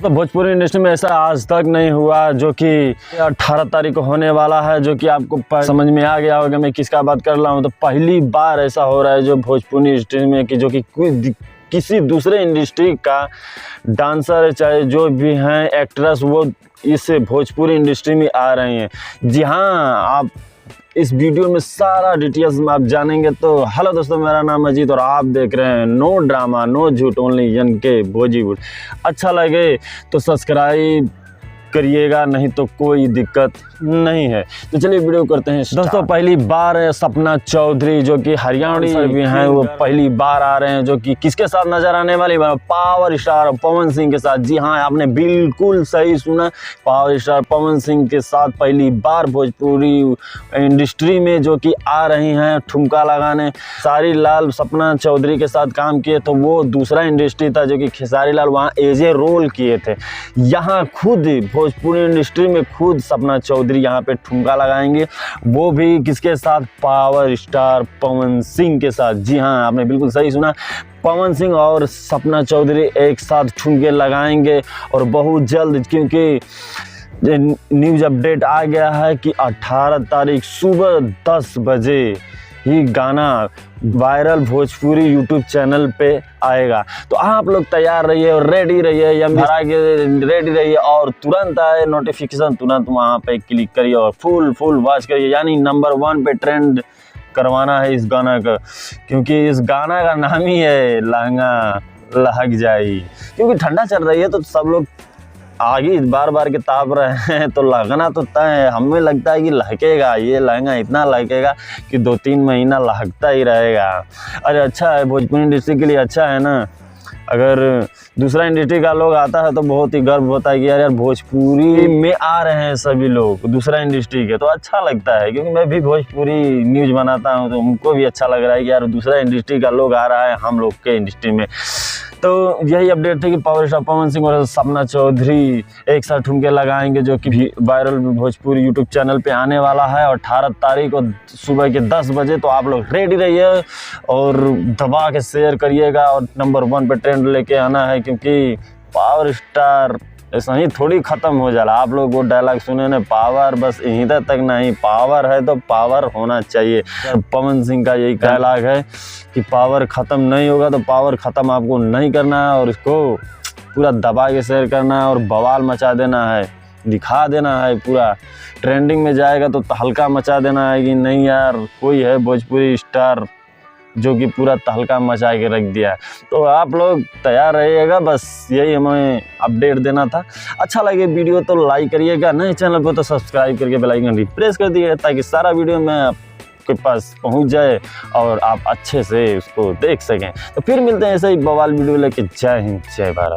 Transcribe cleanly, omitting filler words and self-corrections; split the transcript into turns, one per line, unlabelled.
तो भोजपुरी इंडस्ट्री में ऐसा आज तक नहीं हुआ जो कि 18 तारीख को होने वाला है, जो कि आपको समझ में आ गया होगा मैं किसका बात कर रहा हूँ। तो पहली बार ऐसा हो रहा है जो भोजपुरी इंडस्ट्री में कि जो कि किसी दूसरे इंडस्ट्री का डांसर चाहे जो भी हैं एक्ट्रेस वो इस भोजपुरी इंडस्ट्री में आ रहे हैं। जी हाँ, आप इस वीडियो में सारा डिटेल्स में आप जानेंगे। तो हेलो दोस्तों, मेरा नाम अजीत और आप देख रहे हैं नो ड्रामा नो झूठ ओनली NK बॉलीवुड। अच्छा लगे तो सब्सक्राइब करिएगा, नहीं तो कोई दिक्कत नहीं है। तो चलिए वीडियो करते हैं दोस्तों। पहली बार सपना चौधरी जो कि हरियाणवी भी हैं, वो पहली बार आ रहे हैं, जो कि किसके साथ नजर आने वाली पावर स्टार पवन सिंह के साथ। जी हाँ, आपने बिल्कुल सही सुना, पावर स्टार पवन सिंह के साथ पहली बार भोजपुरी इंडस्ट्री में जो कि आ रही हैं ठुमका लगाने। खेसारी लाल सपना चौधरी के साथ काम किए तो वो दूसरा इंडस्ट्री था, जो कि खेसारी लाल वहाँ एज ए रोल किए थे। यहाँ खुद भोजपुरी इंडस्ट्री में खुद सपना चौधरी यहाँ पे ठुमका लगाएंगे, वो भी किसके साथ, पावर स्टार पवन सिंह के साथ। जी हाँ, आपने बिल्कुल सही सुना, पवन सिंह और सपना चौधरी एक साथ ठुमके लगाएंगे और बहुत जल्द, क्योंकि न्यूज़ अपडेट आ गया है कि 18 तारीख सुबह 10 बजे ही गाना वायरल भोजपुरी यूट्यूब चैनल पे आएगा। तो आप लोग तैयार रहिए और रेडी रहिए, या रेडी रहिए और तुरंत आए नोटिफिकेशन, तुरंत वहाँ पे क्लिक करिए और फुल वॉच करिए। यानी नंबर 1 पे ट्रेंड करवाना है इस गाना का, क्योंकि इस गाना का नाम ही है लहंगा लहक जाई। क्योंकि ठंडा चल रही है तो सब लोग आगे बार के ताप रहे हैं, तो लगना तो तय है। हमें लगता है कि लहकेगा, ये लहंगा इतना लहकेगा कि 2-3 महीना लहकता ही रहेगा। अरे अच्छा है, भोजपुरी इंडस्ट्री के लिए अच्छा है ना। अगर दूसरा इंडस्ट्री का लोग आता है तो बहुत ही गर्व होता है कि यार भोजपुरी में आ रहे हैं सभी लोग दूसरा इंडस्ट्री के, तो अच्छा लगता है। क्योंकि मैं भी भोजपुरी न्यूज़ बनाता हूँ तो उनको भी अच्छा लग रहा है कि यार दूसरा इंडस्ट्री का लोग आ रहा है हम लोग के इंडस्ट्री में। तो यही अपडेट थी कि पावर स्टार पवन सिंह और सपना चौधरी एक साथ ठुमके लगाएंगे, जो कि वायरल भोजपुरी यूट्यूब चैनल पे आने वाला है और 18 तारीख को सुबह के 10 बजे। तो आप लोग रेडी रहिए और दबा के शेयर करिएगा और नंबर 1 पे ट्रेंड लेके आना है, क्योंकि पावर स्टार ऐसा ही थोड़ी ख़त्म हो जाला। आप लोग वो डायलॉग सुने ना, पावर बस यहीं तक नहीं, पावर है तो पावर होना चाहिए। पवन सिंह का यही डायलॉग है कि पावर ख़त्म नहीं होगा तो पावर ख़त्म आपको नहीं करना है और इसको पूरा दबा के शेयर करना है और बवाल मचा देना है, दिखा देना है। पूरा ट्रेंडिंग में जाएगा तो तहलका मचा देना है कि नहीं यार कोई है भोजपुरी स्टार जो कि पूरा तहलका मचा के रख दिया है। तो आप लोग तैयार रहिएगा, बस यही हमें अपडेट देना था। अच्छा लगे वीडियो तो लाइक करिएगा, नए चैनल पर तो सब्सक्राइब करके बेल आइकन भी प्रेस कर दीजिएगा, ताकि सारा वीडियो में आपके पास पहुंच जाए और आप अच्छे से उसको देख सकें। तो फिर मिलते हैं ऐसे ही बवाल वीडियो लेके। जय हिंद, जय भारत।